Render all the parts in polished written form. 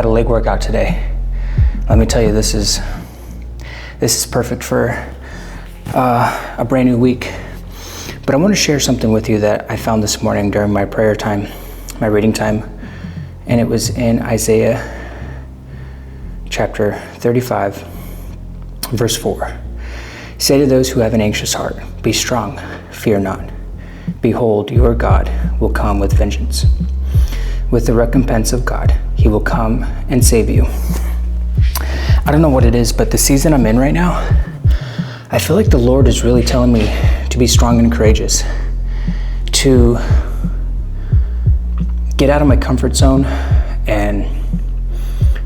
got a leg workout today. Let me tell you, this is perfect for a brand new week. But I want to share something with you that I found this morning during my prayer time, my reading time, and it was in Isaiah chapter 35, verse 4. Say to those who have an anxious heart, be strong, fear not. Behold, your God will come with vengeance. With the recompense of God, he will come and save you. I don't know what it is, but the season I'm in right now, I feel like the Lord is really telling me to be strong and courageous, to get out of my comfort zone and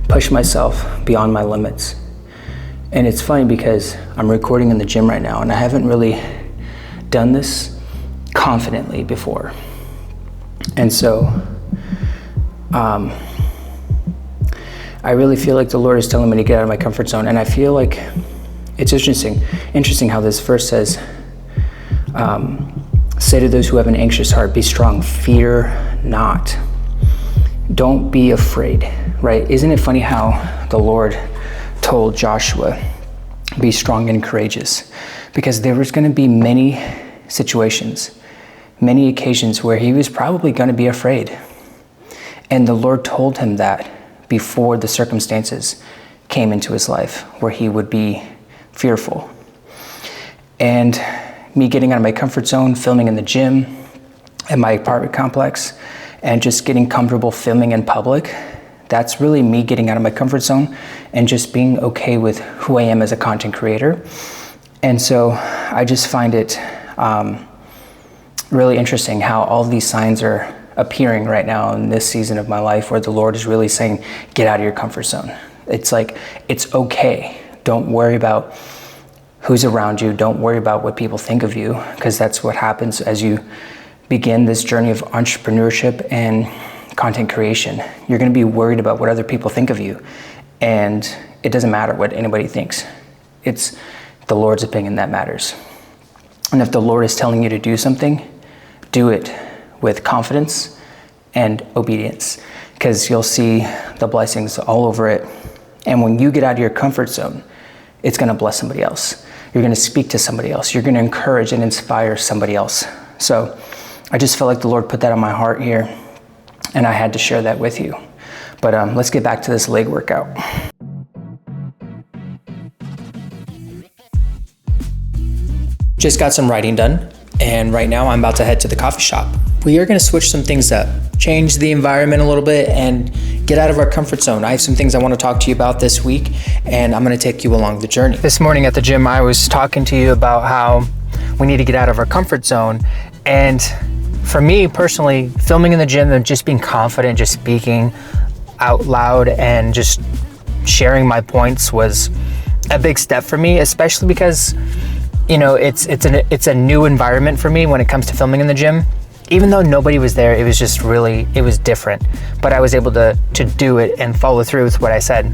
push myself beyond my limits. And it's funny because I'm recording in the gym right now, and I haven't really done this confidently before. And so I really feel like the Lord is telling me to get out of my comfort zone. And I feel like it's interesting how this verse says, say to those who have an anxious heart, be strong, fear not. Don't be afraid, right? Isn't it funny how the Lord told Joshua, be strong and courageous? Because there was going to be many situations, many occasions where he was probably going to be afraid. And the Lord told him that before the circumstances came into his life where he would be fearful. And me getting out of my comfort zone, filming in the gym, in my apartment complex, and just getting comfortable filming in public, that's really me getting out of my comfort zone and just being okay with who I am as a content creator. And so I just find it really interesting how all these signs are appearing right now in this season of my life where the Lord is really saying, get out of your comfort zone. It's like, it's okay. Don't worry about who's around you. Don't worry about what people think of you, because that's what happens as you begin this journey of entrepreneurship and content creation. You're going to be worried about what other people think of you, and it doesn't matter what anybody thinks. It's the Lord's opinion that matters. And if the Lord is telling you to do something, do it with confidence and obedience, because you'll see the blessings all over it. And when you get out of your comfort zone, it's going to bless somebody else. You're going to speak to somebody else. You're going to encourage and inspire somebody else. So I just felt like the Lord put that on my heart here, and I had to share that with you. But let's get back to this leg workout. Just got some writing done, and right now I'm about to head to the coffee shop. We are going to switch some things up, change the environment a little bit, and get out of our comfort zone. I have some things I want to talk to you about this week, and I'm going to take you along the journey. This morning at the gym, I was talking to you about how we need to get out of our comfort zone. And for me personally, filming in the gym and just being confident, just speaking out loud and just sharing my points was a big step for me, especially because, you know, it's a new environment for me when it comes to filming in the gym. Even though nobody was there, it was just really, it was different. But I was able to do it and follow through with what I said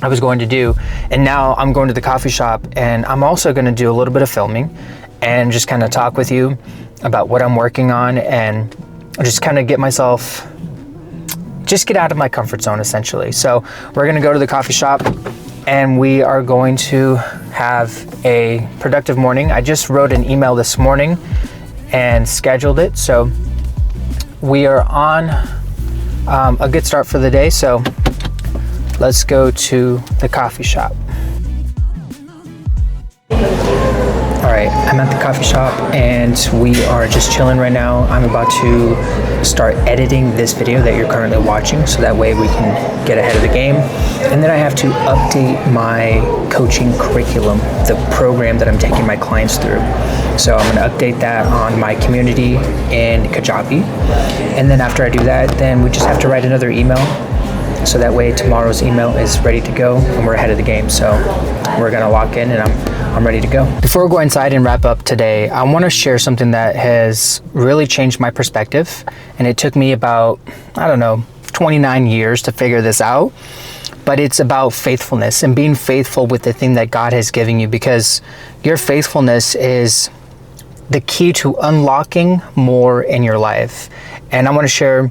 I was going to do. And now I'm going to the coffee shop, and I'm also going to do a little bit of filming and just kind of talk with you about what I'm working on, and just kind of get myself, just get out of my comfort zone essentially. So we're going to go to the coffee shop, and we are going to have a productive morning. I just wrote an email this morning and scheduled it, so we are on a good start for the day. So let's go to the coffee shop. All right, I'm at the coffee shop and we are just chilling right now. I'm about to start editing this video that you're currently watching, so that way we can get ahead of the game. And then I have to update my coaching curriculum, the program that I'm taking my clients through. So I'm going to update that on my community in Kajabi. And then after I do that, then we just have to write another email, so that way tomorrow's email is ready to go and we're ahead of the game. So we're going to lock in, and I'm ready to go. Before we go inside and wrap up today, I want to share something that has really changed my perspective. And it took me about, 29 years to figure this out. But it's about faithfulness and being faithful with the thing that God has given you, because your faithfulness is the key to unlocking more in your life. And I want to share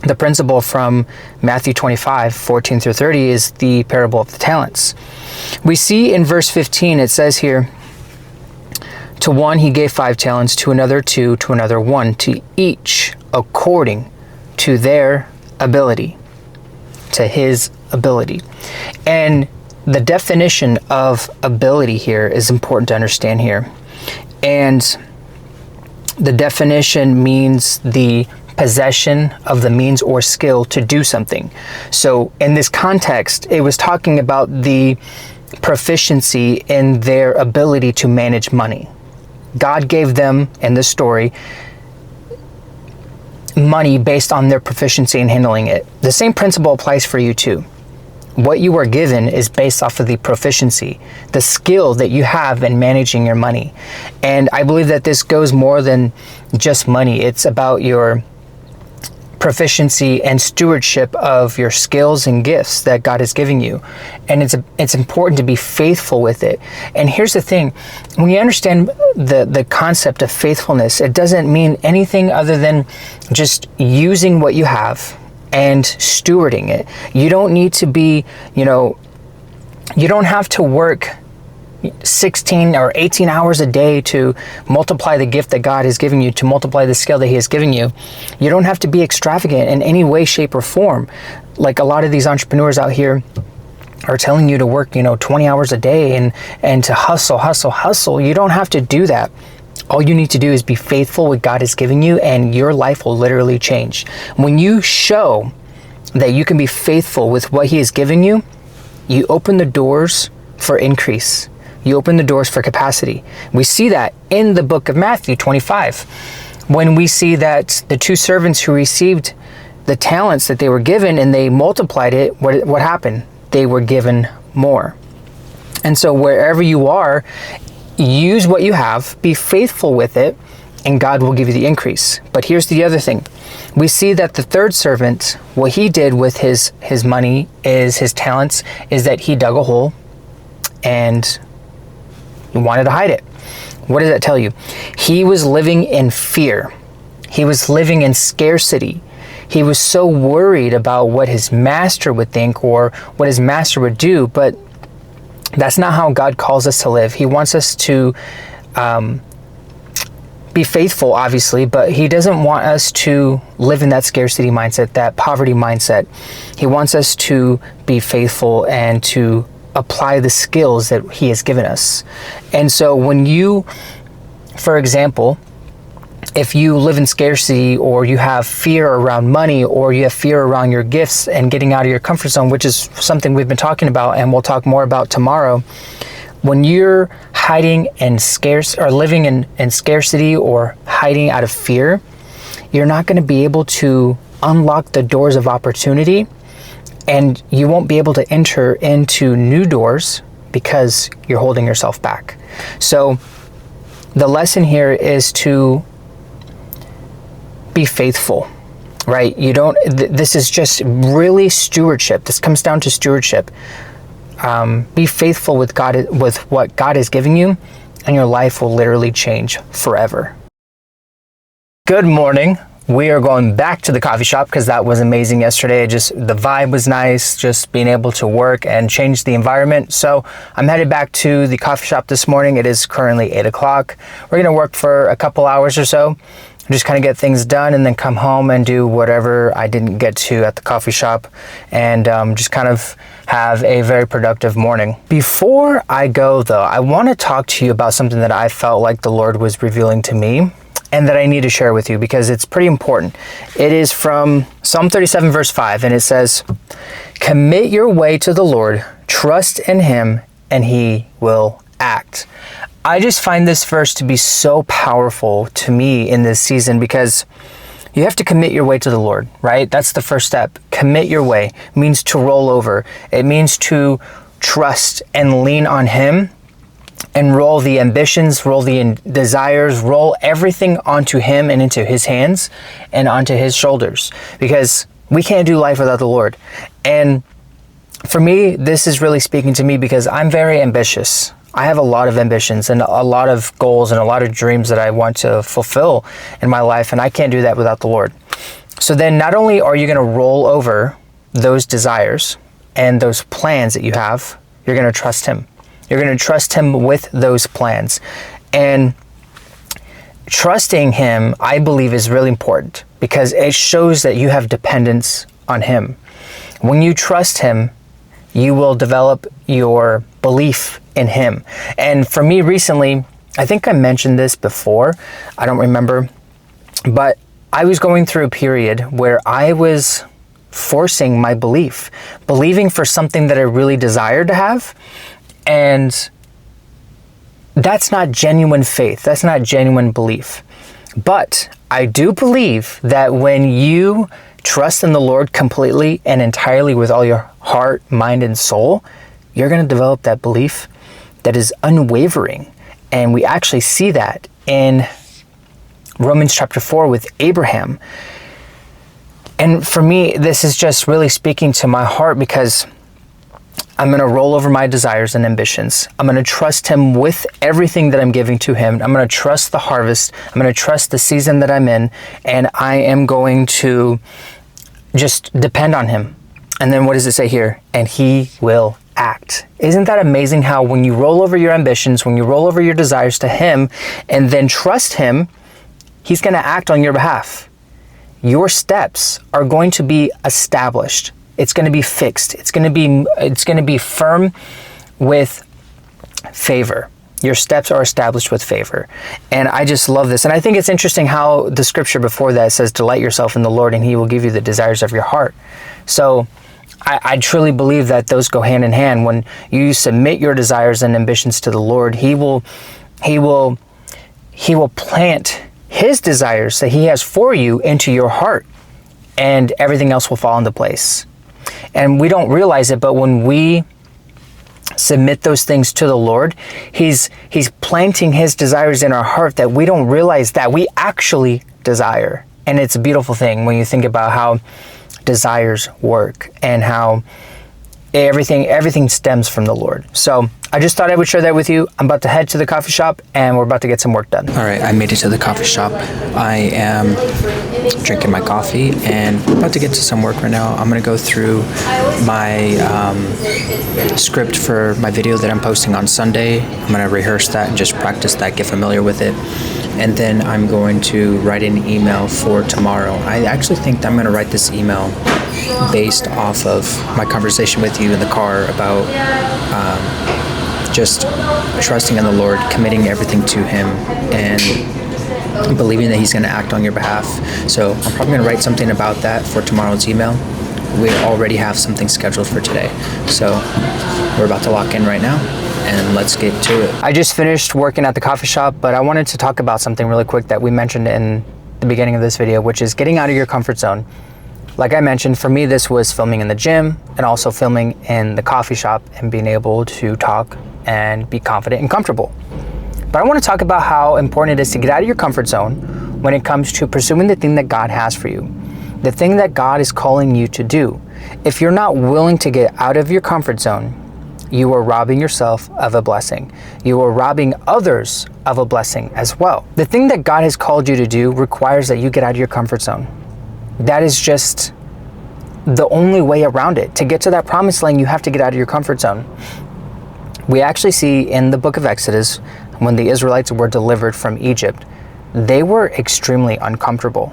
The principle from Matthew 25, 14 through 30 is the parable of the talents. We see in verse 15, it says here, to one he gave 5 talents, to another 2, to another 1, to each according to their ability, to his ability. And the definition of ability here is important to understand here. And the definition means the possession of the means or skill to do something. So in this context, it was talking about the proficiency in their ability to manage money. God gave them, in this story, money based on their proficiency in handling it. The same principle applies for you too. What you are given is based off of the proficiency, the skill that you have in managing your money. And I believe that this goes more than just money. It's about your proficiency and stewardship of your skills and gifts that God is giving you. And it's important to be faithful with it. And here's the thing, when you understand the concept of faithfulness, it doesn't mean anything other than just using what you have and stewarding it. You don't need to be, you don't have to work 16 or 18 hours a day to multiply the gift that God has given you, to multiply the skill that he has given you. You don't have to be extravagant in any way, shape, or form. Like a lot of these entrepreneurs out here are telling you to work, 20 hours a day and to hustle. You don't have to do that. All you need to do is be faithful with God has given you, and your life will literally change. When you show that you can be faithful with what he has given you, you open the doors for increase. You open the doors for capacity. We see that in the book of Matthew 25, when we see that the 2 servants who received the talents that they were given and they multiplied it, what happened? They were given more. And so wherever you are, use what you have, be faithful with it, and God will give you the increase. But here's the other thing. We see that the 3rd servant, what he did with his money, is his talents, is that he dug a hole and he wanted to hide it. What does that tell you? He was living in fear. He was living in scarcity. He was so worried about what his master would think or what his master would do, but that's not how God calls us to live. He wants us to be faithful, obviously, but he doesn't want us to live in that scarcity mindset, that poverty mindset. He wants us to be faithful and to apply the skills that he has given us. And so when you, for example, if you live in scarcity, or you have fear around money, or you have fear around your gifts and getting out of your comfort zone, which is something we've been talking about and we'll talk more about tomorrow, when you're hiding in living in scarcity or hiding out of fear, you're not going to be able to unlock the doors of opportunity, and you won't be able to enter into new doors because you're holding yourself back. So the lesson here is to be faithful, right? This is just really stewardship. This comes down to stewardship. Be faithful with what God is giving you, and your life will literally change forever. Good morning. We are going back to the coffee shop because that was amazing yesterday. The vibe was nice, just being able to work and change the environment. So I'm headed back to the coffee shop this morning. It is currently 8 o'clock. We're going to work for a couple hours or so, just kind of get things done, and then come home and do whatever I didn't get to at the coffee shop, and just kind of have a very productive morning. Before I go though, I want to talk to you about something that I felt like the Lord was revealing to me, and that I need to share with you because it's pretty important. It is from Psalm 37 verse 5, and it says, "Commit your way to the Lord, trust in him, and he will act." I just find this verse to be so powerful to me in this season, because you have to commit your way to the Lord, right? That's the first step. Commit your way means to roll over. It means to trust and lean on him, and roll the ambitions, roll the desires, roll everything onto him and into his hands and onto his shoulders, because we can't do life without the Lord. And for me, this is really speaking to me because I'm very ambitious. I have a lot of ambitions and a lot of goals and a lot of dreams that I want to fulfill in my life, and I can't do that without the Lord. So then not only are you going to roll over those desires and those plans that you have, you're going to trust him. You're going to trust him with those plans. And trusting him, I believe, is really important because it shows that you have dependence on him. When you trust him, you will develop your belief in him. And for me recently, I think I mentioned this before, I don't remember, but I was going through a period where I was forcing my belief, believing for something that I really desired to have. And that's not genuine faith. That's not genuine belief. But I do believe that when you trust in the Lord completely and entirely with all your heart, mind, and soul, you're going to develop that belief that is unwavering. And we actually see that in Romans chapter 4 with Abraham. And for me, this is just really speaking to my heart because I'm going to roll over my desires and ambitions. I'm going to trust him with everything that I'm giving to him. I'm going to trust the harvest. I'm going to trust the season that I'm in. And I am going to just depend on him. And then what does it say here? And he will act. Isn't that amazing how when you roll over your ambitions, when you roll over your desires to him and then trust him, he's going to act on your behalf. Your steps are going to be established. It's going to be fixed. It's going to be firm with favor. Your steps are established with favor. And I just love this. And I think it's interesting how the scripture before that says, delight yourself in the Lord and he will give you the desires of your heart. So I truly believe that those go hand in hand. When you submit your desires and ambitions to the Lord, he will plant his desires that he has for you into your heart, and everything else will fall into place. And we don't realize it, but when we submit those things to the Lord, he's planting his desires in our heart that we don't realize that we actually desire. And it's a beautiful thing when you think about how desires work and how everything stems from the Lord. So I just thought I would share that with you. I'm about to head to the coffee shop and we're about to get some work done. All right, I made it to the coffee shop. I am drinking my coffee and about to get to some work right now. I'm gonna go through my script for my video that I'm posting on Sunday. I'm gonna rehearse that and just practice that, get familiar with it. And then I'm going to write an email for tomorrow. I actually think that I'm gonna write this email based off of my conversation with you in the car about just trusting in the Lord, committing everything to him, and believing that he's going to act on your behalf. So I'm probably going to write something about that for tomorrow's email. We already have something scheduled for today. So we're about to lock in right now and let's get to it. I just finished working at the coffee shop, but I wanted to talk about something really quick that we mentioned in the beginning of this video, which is getting out of your comfort zone. Like I mentioned, for me, this was filming in the gym and also filming in the coffee shop and being able to talk and be confident and comfortable. But I want to talk about how important it is to get out of your comfort zone when it comes to pursuing the thing that God has for you, the thing that God is calling you to do. If you're not willing to get out of your comfort zone, you are robbing yourself of a blessing. You are robbing others of a blessing as well. The thing that God has called you to do requires that you get out of your comfort zone. That is just the only way around it. To get to that promised land, you have to get out of your comfort zone. We actually see in the book of Exodus, when the Israelites were delivered from Egypt, they were extremely uncomfortable.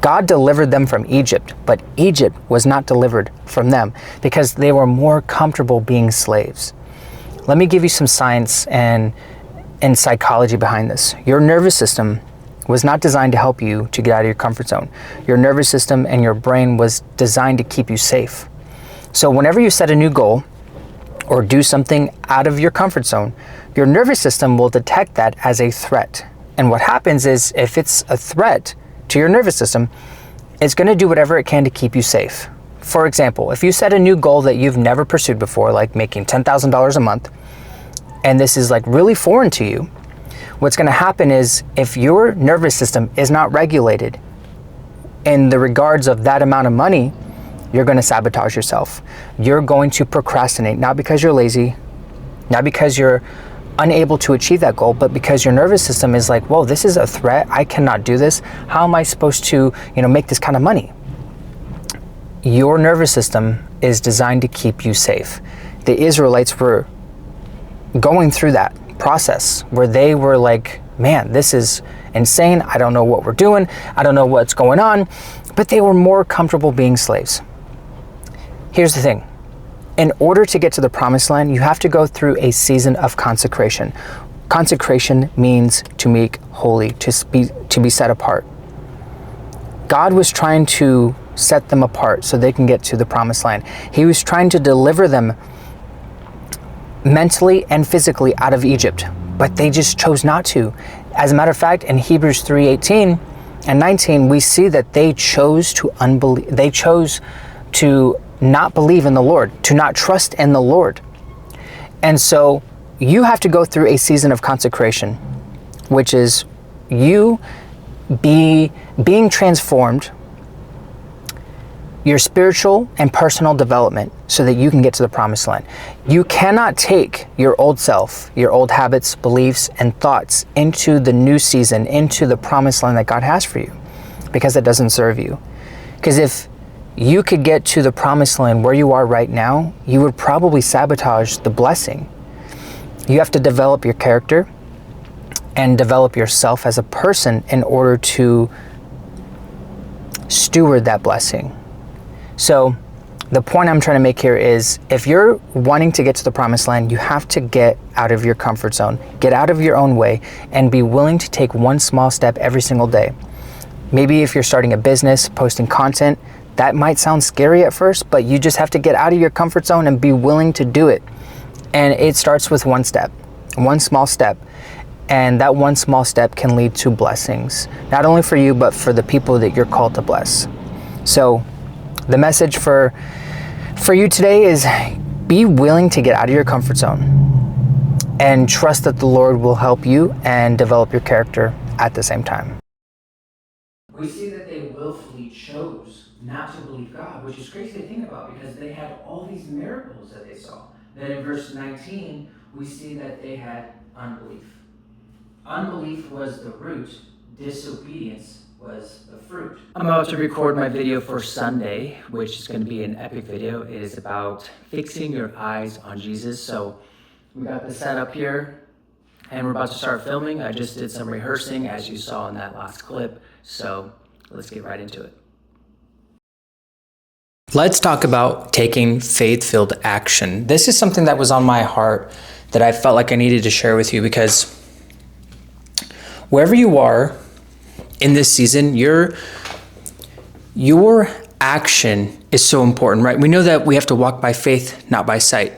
God delivered them from Egypt, but Egypt was not delivered from them because they were more comfortable being slaves. Let me give you some science and psychology behind this. Your nervous system was not designed to help you to get out of your comfort zone. Your nervous system and your brain was designed to keep you safe. So whenever you set a new goal or do something out of your comfort zone, your nervous system will detect that as a threat. And what happens is, if it's a threat to your nervous system, it's going to do whatever it can to keep you safe. For example, if you set a new goal that you've never pursued before, like making $10,000 a month, and this is like really foreign to you, what's going to happen is, if your nervous system is not regulated in the regards of that amount of money, you're going to sabotage yourself. You're going to procrastinate, not because you're lazy, not because you're unable to achieve that goal, but because your nervous system is like, whoa, this is a threat. I cannot do this. How am I supposed to, make this kind of money? Your nervous system is designed to keep you safe. The Israelites were going through that process where they were like, man, this is insane. I don't know what we're doing. I don't know what's going on. But they were more comfortable being slaves. Here's the thing. In order to get to the promised land, you have to go through a season of consecration. Consecration means to make holy, to be set apart. God was trying to set them apart so they can get to the promised land. He was trying to deliver them mentally and physically out of Egypt, but they just chose not to. As a matter of fact, in Hebrews 3:18 and 19, we see that they chose to not believe in the Lord, to not trust in the Lord. And so you have to go through a season of consecration, which is you being transformed, your spiritual and personal development, so that you can get to the promised land. You cannot take your old self, your old habits, beliefs, and thoughts into the new season, into the promised land that God has for you, because it doesn't serve you. Because if you could get to the promised land where you are right now, you would probably sabotage the blessing. You have to develop your character and develop yourself as a person in order to steward that blessing. So the point I'm trying to make here is, if you're wanting to get to the promised land, you have to get out of your comfort zone, get out of your own way, and be willing to take one small step every single day. Maybe if you're starting a business, posting content, that might sound scary at first, but you just have to get out of your comfort zone and be willing to do it. And it starts with one step, one small step. And that one small step can lead to blessings, not only for you, but for the people that you're called to bless. So the message for you today is, be willing to get out of your comfort zone and trust that the Lord will help you and develop your character at the same time. We see that they willfully chose not to believe God, which is crazy to think about, because they had all these miracles that they saw. Then in verse 19, we see that they had unbelief. Unbelief was the root, disobedience was the fruit. I'm about to record my video for Sunday, which is going to be an epic video. It is about fixing your eyes on Jesus. So we got the setup here, and we're about to start filming. I just did some rehearsing, as you saw in that last clip. So let's get right into it. Let's talk about taking faith-filled action. This is something that was on my heart that I felt like I needed to share with you, because wherever you are in this season, your action is so important, right? We know that we have to walk by faith, not by sight.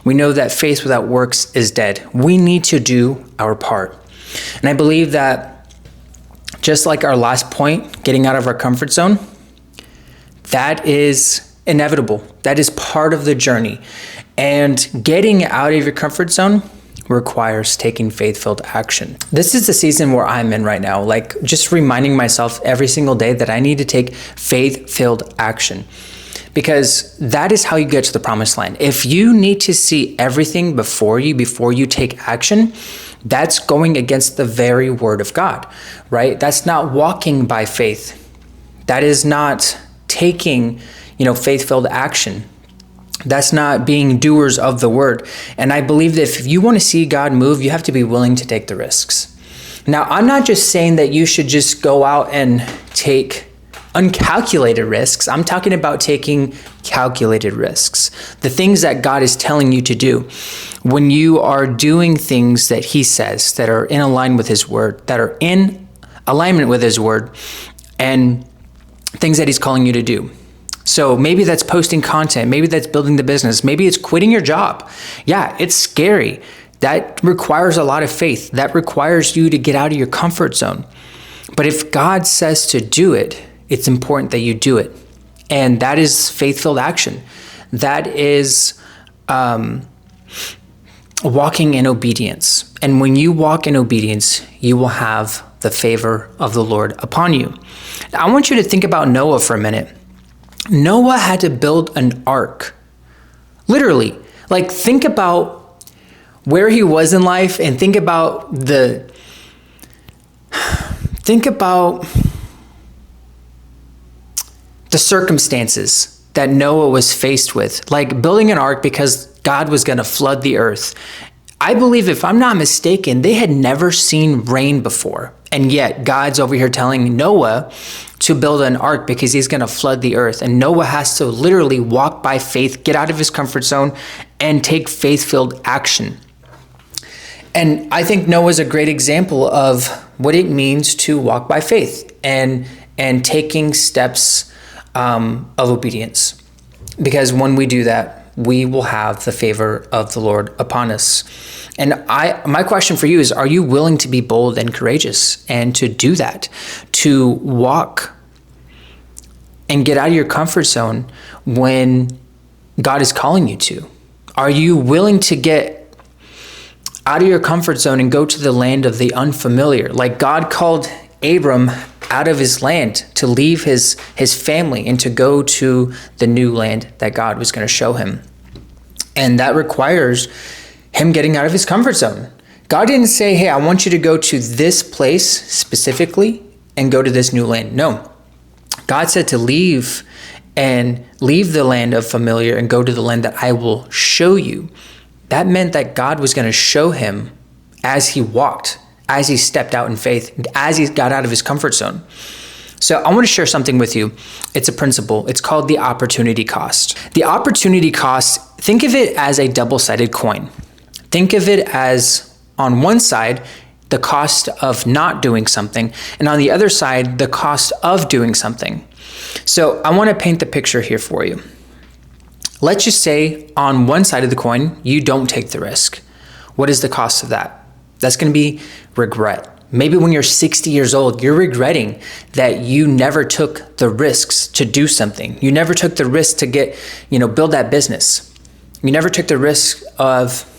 We know that faith without works is dead. We need to do our part. And I believe that, just like our last point, getting out of our comfort zone, that is inevitable. That is part of the journey. And getting out of your comfort zone requires taking faith-filled action. This is the season where I'm in right now, like just reminding myself every single day that I need to take faith-filled action, because that is how you get to the promised land. If you need to see everything before you take action, that's going against the very word of God, right? That's not walking by faith. That is not taking, faith-filled action. That's not being doers of the word. And I believe that if you want to see God move, you have to be willing to take the risks. Now, I'm not just saying that you should just go out and take uncalculated risks. I'm talking about taking calculated risks. The things that God is telling you to do. When you are doing things that he says, that are in alignment with his word, that are in alignment with his word, and things that he's calling you to do. So maybe that's posting content. Maybe that's building the business. Maybe it's quitting your job. Yeah, it's scary. That requires a lot of faith. That requires you to get out of your comfort zone. But if God says to do it, it's important that you do it. And that is faith-filled action. That is walking in obedience. And when you walk in obedience, you will have the favor of the Lord upon you. Now, I want you to think about Noah for a minute. Noah had to build an ark. Literally. Like, think about where he was in life and think about the circumstances that Noah was faced with, like building an ark because God was going to flood the earth. I believe, if I'm not mistaken, they had never seen rain before. And yet God's over here telling Noah to build an ark because he's going to flood the earth. And Noah has to literally walk by faith, get out of his comfort zone, and take faith-filled action. And I think Noah's a great example of what it means to walk by faith and taking steps of obedience. Because when we do that, we will have the favor of the Lord upon us. And my question for you is, are you willing to be bold and courageous and to do that, to walk and get out of your comfort zone when God is calling you to? Are you willing to get out of your comfort zone and go to the land of the unfamiliar? Like God called Abram out of his land to leave his family and to go to the new land that God was going to show him. And that requires him getting out of his comfort zone. God didn't say, hey, I want you to go to this place specifically and go to this new land. No, God said to leave the land of familiar and go to the land that I will show you. That meant that God was going to show him as he walked, as he stepped out in faith, as he got out of his comfort zone. So I want to share something with you. It's a principle. It's called the opportunity cost. The opportunity cost, think of it as a double-sided coin. Think of it as, on one side, the cost of not doing something, and on the other side, the cost of doing something. So I want to paint the picture here for you. Let's just say on one side of the coin, you don't take the risk. What is the cost of that? That's going to be regret. Maybe when you're 60 years old, you're regretting that you never took the risks to do something. You never took the risk to build that business. You never took the risk of,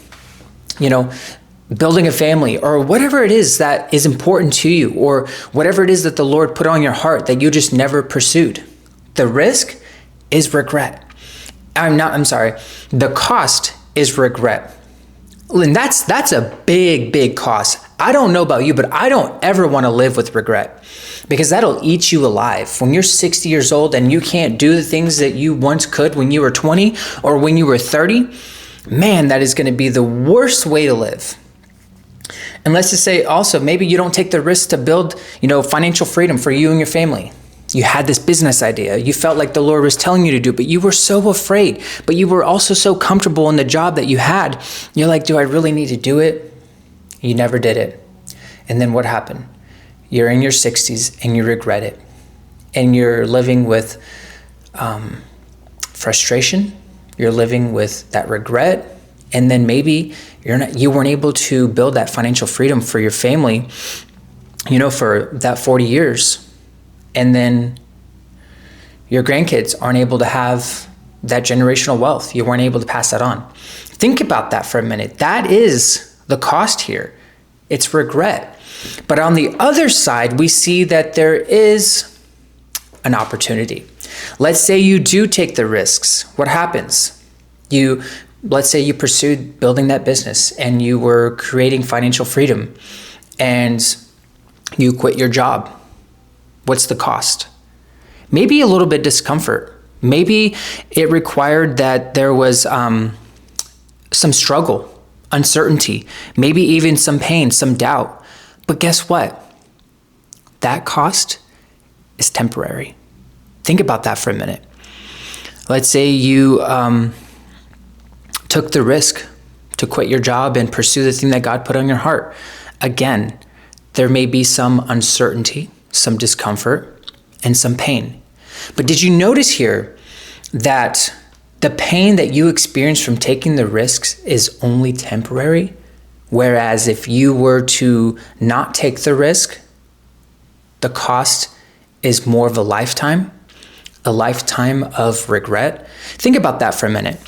building a family or whatever it is that is important to you, or whatever it is that the Lord put on your heart that you just never pursued. The risk is regret. The cost is regret. And that's a big, big cost. I don't know about you, but I don't ever want to live with regret, because that'll eat you alive. When you're 60 years old and you can't do the things that you once could when you were 20 or when you were 30, man, that is going to be the worst way to live. And let's just say also, maybe you don't take the risk to build, financial freedom for you and your family. You had this business idea. You felt like the Lord was telling you to do, but you were so afraid, but you were also so comfortable in the job that you had. You're like, do I really need to do it? You never did it. And then what happened? You're in your 60s and you regret it. And you're living with frustration. You're living with that regret. And then maybe you weren't able to build that financial freedom for your family, for that 40 years. And then your grandkids aren't able to have that generational wealth. You weren't able to pass that on. Think about that for a minute. That is the cost here. It's regret. But on the other side, we see that there is an opportunity. Let's say you do take the risks. What happens? Let's say you pursued building that business and you were creating financial freedom and you quit your job. What's the cost? Maybe a little bit discomfort. Maybe it required that there was some struggle, uncertainty, maybe even some pain, some doubt. But guess what? That cost is temporary. Think about that for a minute. Let's say you took the risk to quit your job and pursue the thing that God put on your heart. Again, there may be some uncertainty, some discomfort, and some pain. But did you notice here that the pain that you experience from taking the risks is only temporary? Whereas if you were to not take the risk, the cost is more of a lifetime of regret. Think about that for a minute.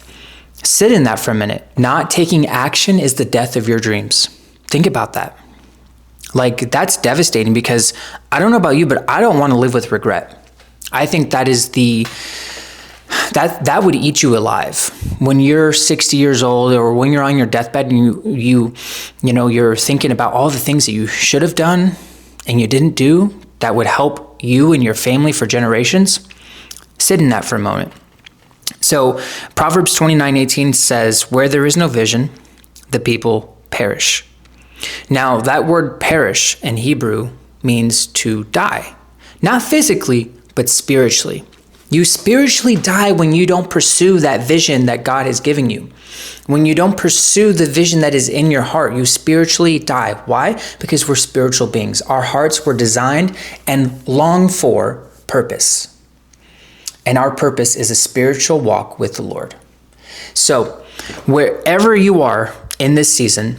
Sit in that for a minute. Not taking action is the death of your dreams. Think about that. Like, that's devastating, because I don't know about you, but I don't want to live with regret. I think that is that would eat you alive. When you're 60 years old, or when you're on your deathbed and you're thinking about all the things that you should have done and you didn't do that would help you and your family for generations, sit in that for a moment. So Proverbs 29:18 says, where there is no vision, the people perish. Now, that word perish in Hebrew means to die, not physically, but spiritually. You spiritually die when you don't pursue that vision that God has given you. When you don't pursue the vision that is in your heart, you spiritually die. Why? Because we're spiritual beings. Our hearts were designed and long for purpose. And our purpose is a spiritual walk with the Lord. So wherever you are in this season,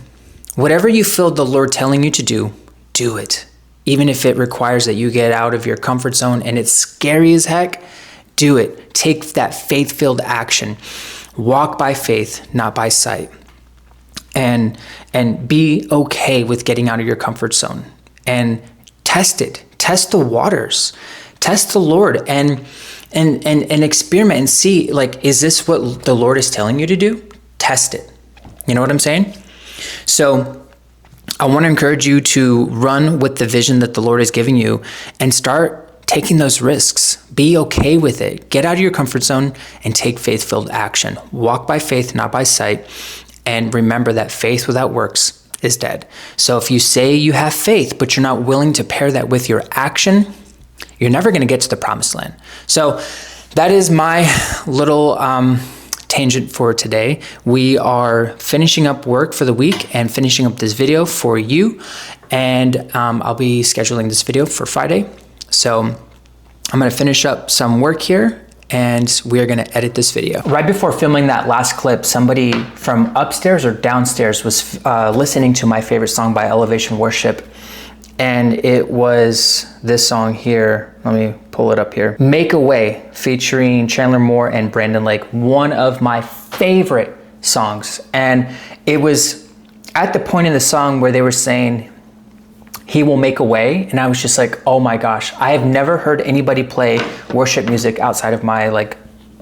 whatever you feel the Lord telling you to do, do it. Even if it requires that you get out of your comfort zone and it's scary as heck, do it. Take that faith-filled action. Walk by faith, not by sight. And be okay with getting out of your comfort zone. And test it. Test the waters. Test the Lord and experiment and see, like, is this what the Lord is telling you to do? Test it. You know what I'm saying? So I want to encourage you to run with the vision that the Lord is giving you and start taking those risks. Be okay with it. Get out of your comfort zone and take faith-filled action. Walk by faith, not by sight. And remember that faith without works is dead. So if you say you have faith, but you're not willing to pair that with your action, you're never going to get to the promised land. So that is my little tangent for today. We are finishing up work for the week and finishing up this video for you. And I'll be scheduling this video for Friday. So I'm going to finish up some work here and we are going to edit this video. Right before filming that last clip, somebody from upstairs or downstairs was listening to my favorite song by Elevation Worship. And it was this song here. Let me pull it up here. Make a Way, featuring Chandler Moore and Brandon Lake. One of my favorite songs. And it was at the point in the song where they were saying, He will make a way. And I was just like, oh my gosh, I have never heard anybody play worship music outside of my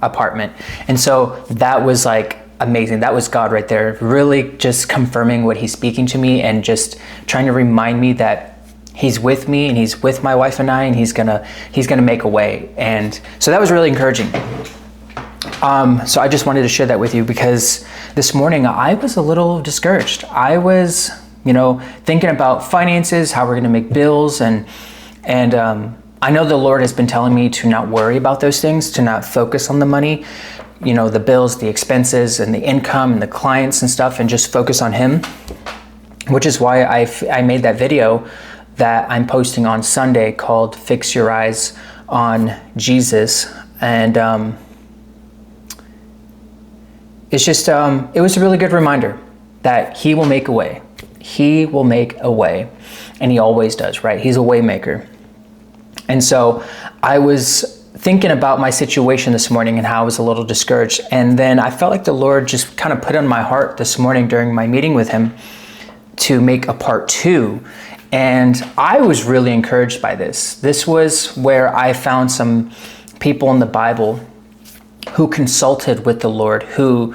apartment. And so that was amazing. That was God right there, really just confirming what he's speaking to me and just trying to remind me that he's with me and he's with my wife and I, and he's gonna make a way. And so that was really encouraging. So I just wanted to share that with you because this morning I was a little discouraged. I was, thinking about finances, how we're going to make bills. And I know the Lord has been telling me to not worry about those things, to not focus on the money, the bills, the expenses and the income and the clients and stuff, and just focus on him, which is why I made that video that I'm posting on Sunday called Fix Your Eyes on Jesus. And it's just, it was a really good reminder that he will make a way. He will make a way, and he always does, right? He's a way maker. And so I was thinking about my situation this morning and how I was a little discouraged. And then I felt like the Lord just kind of put on my heart this morning during my meeting with him to make a part 2. And I was really encouraged by this. This was where I found some people in the Bible who consulted with the Lord, who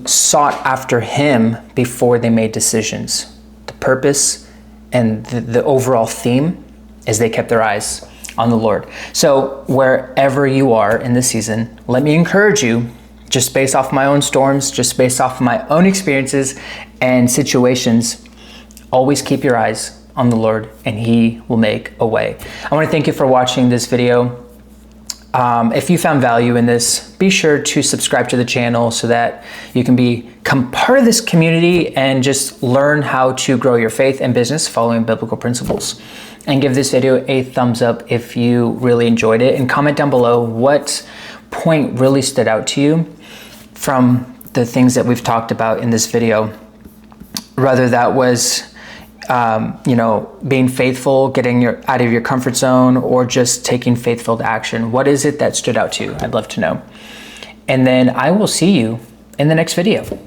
sought after him before they made decisions. The purpose and the overall theme is they kept their eyes on the Lord. So wherever you are in this season, let me encourage you, just based off my own storms, just based off my own experiences and situations, always keep your eyes on the Lord and he will make a way. I want to thank you for watching this video. If you found value in this, be sure to subscribe to the channel so that you can become part of this community and just learn how to grow your faith and business following biblical principles. And give this video a thumbs up if you really enjoyed it, and comment down below what point really stood out to you from the things that we've talked about in this video. Whether that was being faithful, getting out of your comfort zone, or just taking faith-filled action. What is it that stood out to you? I'd love to know. And then I will see you in the next video.